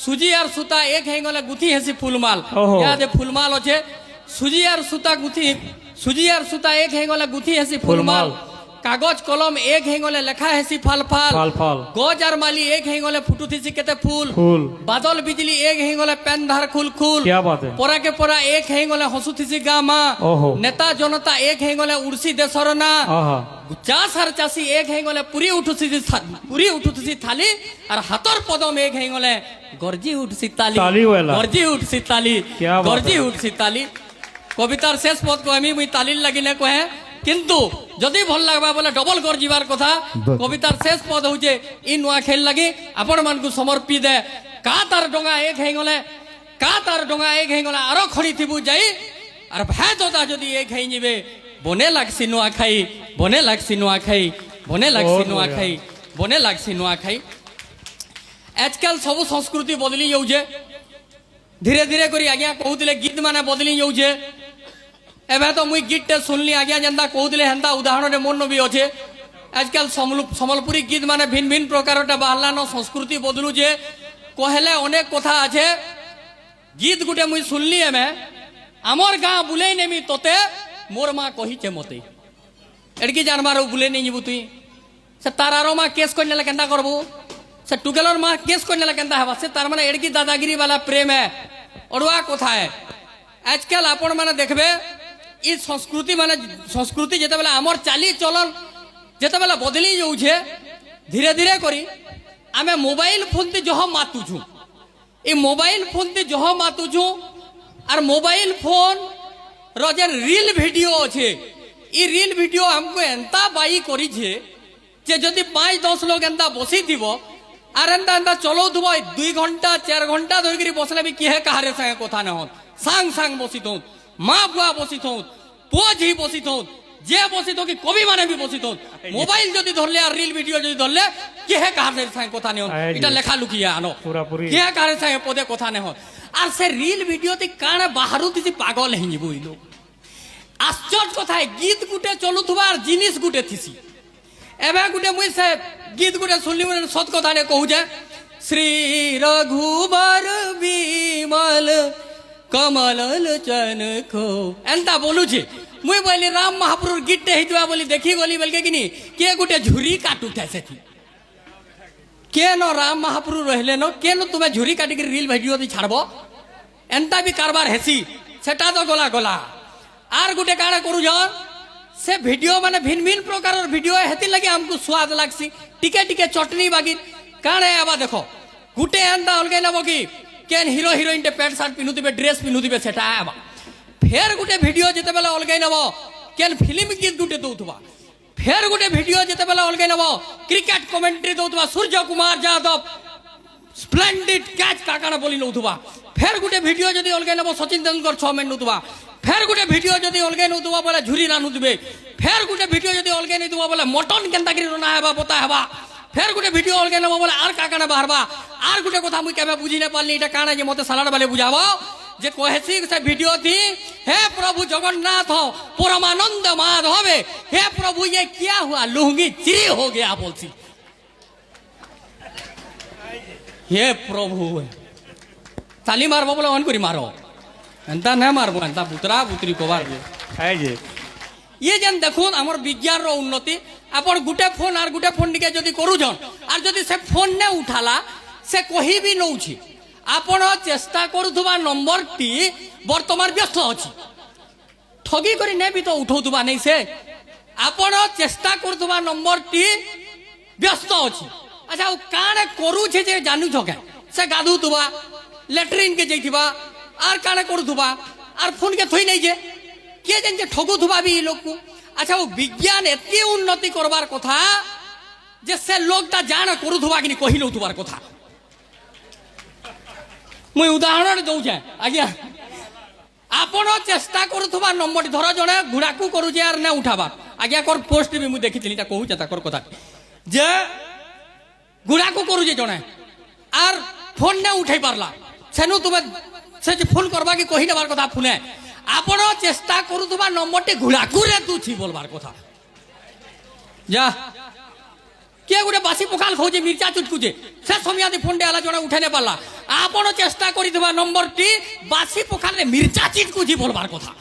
সুজি আর সুতা এক হয়ে গেলে গুথি হেসি ফুলমাল যে ফুলমাল আছে সুজি আর সুতা গুথি সুজি আর সুতা এক হয়ে গেলে গুথি হেসি ফুলমাল কাগজ কলম এক হয়ে গেলে লেখা হেসি ফাল ফাল গজ আর মালি এক হয়ে গেলে ফুটুথিসি কেতে ফুল বাদল বিজলি এক হয়ে গেলে পেন ধার খুল খুল পরাকে পরা এক হয়ে গেলে হসুথিসি গা মা নেতা জনতা এক হয়ে গেলে উড়সি দেশর না চাষ আর চাষি এক হয়ে গেলে পুরি উঠুথিসি থালি আর হাতর পদম এক হয়ে গেলে গর্জি উঠছি তালি গর্জি উঠছি তালি গর্জি উঠছি তালি কবিতার শেষ পদ কহমি মুই তালির লাগিলে কহে কিন্তু যদি ভাল লাগবা বলে ডবল গর্জিবার কথা কবিতার শেষ পদ হচ্ছে ই নূয়া খেল লাগি আপন মানকু সমর্পি দে কা তার ডঙ্গা এক হয়ে গেলে আরো খড়ি থিবু যাই আর ভাই দাদা যদি এক হয়ে যাবে বনে লাগছি নূয়া খাই বনে লাগছি নূয়া খাই বনে লাগছি নূয়া খাই বনে লাগছি নূয়া খাই আজকাল সবু সংস্কৃতি বদলি যাউছে ধীরে ধীরে করি আজ্ঞা কହୁଥିଲେ গীত মানে বদলি যাউছে এবে তো মুই গীতটা শুনলি আজ্ঞা যেন্তা কହୁଥିଲେ হেন্তা উদাহরণে মন বি অছে আজকাল সম্বলপুরী গীত মানে ভিন ভিন প্রকারটা বাহারলানো সংস্কৃতি বদলুছে কহেলে অনেক কথা আছে গীত গুটে মুই শুনলি এমে আমার গাঁ বুলেই নেমি তোতে মোর মা কহিছে মতে এড়কি জানবার বুলে নেই যাবু তুই সে তার আরো মা কেস করে নেলে কেন্তা করবু সে টুকেলর মা কেস করে নেলে কেন্তা হবা সে তার মানে এড়কি দাদাগিরি वाला প্রেম है অড়ুয়া কথা है আজকাল আপন মানে দেখবে ই সংস্কৃতি যেতবেলে আমার চালি চলন যেতবেলে বদলি যাউছে ধীরে ধীরে করি আমি মোবাইল ফোন তে জহ মাতুছু এই মোবাইল ফোন তে জহ মাতুছু আর মোবাইল ফোন रो जेन रील वीडियो अच्छे इ रील वीडियो हमको एंता बाई करी छे जे जदि 5-10 लोग एंता बसी थी आर एंता एंता चलो थुबो 2 घंटा 4 घंटा धरिकरी बसले भी किहे काहारे संगे कथा न होत सांग सांग बसी थो माँ बुआ बसी थो पुआ झी बसी थो जे बसी थो कि कवि माने भी बसी थो मोबाइल जदि धरले और रील वीडियो जदि धरले किहे काहारे संगे कथा न होत इटा लेखा लुकिया आनो पूरा पूरी किहे काहारे संगे पदे कथा न होत আর সে রিল ভিডিওতে কানে বাহারু দিছি পাগল হয়ে যাব ইলো আশ্চর্য কথায় গীত গুটে চলুথবা আর জিনিস গুটে থিসি এবে গুটে মুই সে গীত গুটে শুনলি মানে সত কথা নে কহু যে শ্রী রঘুবর বিমল কমল লোচন খো এন্তা বলুছে মুই বলি রাম মহাপ্রভুর গীতটা হইতবা বলি দেখি গলি বলকে কিনি কে গুটে ঝুরি কাটুতে সেথি কেন রাম মহাপ্রভু রহলে ন কেন তুমি ঝুরি কাটিকি রিল ভিডিও দিয়ে ছাড়ব এন্তা বি কারবার হেসি সেটা তো গলা গলা আর গোটে কাଣା করুছ সে ভিডিও মানে ভিন ভিন প্রকার ভিডিও হেতি লাগি আমকু স্বাদ লাগছি টিকে টিকে চটনি বাগি কাଣା আবা দেখো গোটে এন্তা অলগাই নেব কি কেন হিরো হিরোইনটে প্যান্ট শার্ট পিনুথিবে ড্রেস পিনুথিবে সেটা আবা ফের গোটে ভিডিও যেতেবেলে অলগাই নেব কেন ফিল্ম গীত গোটে দৌথবা ফের গোটে ভিডিও যেতেবেলে অলগাই নেব ক্রিকেট কমেন্ট্রি দৌথবা সূর্য কুমার যাদব স্প্লেন্ডিড ক্যাচ কাকানা বলি নৌথবা ফের গোটে ভিডিও যদি অলগাই নেব সচিন তেন্দুলকর 6 মিনিট নৌথবা ফের গোটে ভিডিও যদি অলগাই নৌথবা বলে ঝুরি রানুথবে ফের গোটে ভিডিও যদি অলগাই নৌথবা বলে মটন কেন্তাগিরি রনা হেবা বতা হেবা ফের গোটে ভিডিও অলগাই নেব বলে আর কাকানা বাহারবা আর গোটে কথা মুই কেবে বুঝি না পারলি এটা কানা যে মতে সালাড বালে বুঝাবো যে কহেছি সে ভিডিও थी हे प्रभु जगन्नाथ हो परमानंद माधवे हे प्रभु ये क्या हुआ लुंगी चिरी हो गया बोलती हे प्रभु ताली मारबो बोले ऑन करी मारो एंता न मारबो एंता पुतरा पुत्री को बार है जे ये जन देखो हमर विज्ञान रो उन्नति अपन गुटे फोन और गुटे फोन के जदी करू जन और जदी से फोन ने उठाला से कहि भी नउछि आपण चेष्टा करुवा नंबर टी बर्तमान व्यस्त अच्छी ठगी करी ने भी तो उठौथुवा नहीं से आपण चेष्टा करुवा नंबर टी व्यस्त अच्छी अच्छा काने करू छे जे जानू छके से गाधुथुवा लेट्रिन के जइथिबा आर काने करुथुवा आर फोन के थई नहीं जे के जन जे ठगुथुवा भी लोग को अच्छा वो विज्ञान एते उन्नति करबार कथा जे से लोगटा जान करुथुवा कि कहि नउथुवार कथा मुई उदाहरण दौचे आज्ञा आपण चेष्टा करुवा नंबर धर जड़े घुड़ाकू करुचे आर ने उठावा आज्ञा कर पोस्ट भी मुझे देखी कहूचे ताकर कथा जे घुड़ाकू करुचे जड़े आर फोन ने उठाई पारला सेनु तुम से फोन करवा कि कही नेबार कथा फोने आपण चेष्टा करुवा नंबर टे घुड़ाकू रे तू छी बोलबार कथा जा के गोटे बासी पखाल खाऊे मिर्चा चुटकुचे से समय फोन टे आला जड़े उठाई नहीं पारला ଆପଣ ଚେଷ୍ଟା କରିଥିବା নম্বরটি বাসি পোখারে মির্চা চিটকুছি বলবার কথা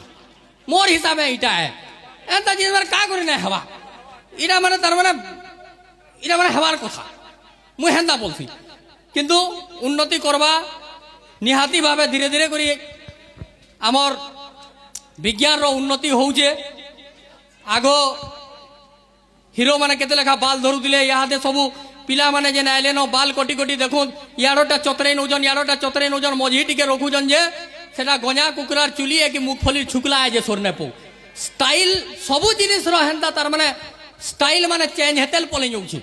মোর হিসাবে এইটা এন্তা জিনিস কা করি না হবা এটা মানে তার মানে এটা মানে হবার কথা মুই হেন্দা বলছি কিন্তু উন্নতি করবা নিহাতি ভাবে ধীরে ধীরে করি আমার বিজ্ঞানর উন্নতি হচ্ছে আগ হিরো মানে কেতে লেখা বাল ধরুলে ইহাদে সবু পিলা মানে যে আইলেন বাল কোটি কোটি দেখুন ইয়ারটা চতরে নৌজন ইয়ারটা চতরে নৌজন মঝি টিকে রখুজন যে সেটা গঞ্জা কুকুরার চুলি কি মুখফলির ছুকলা যে সরনে পো স্টাইল সবু জিনিসর হেন্তা তার মানে স্টাইল মানে চেঞ্জ হেতেল পলে যাଉଛି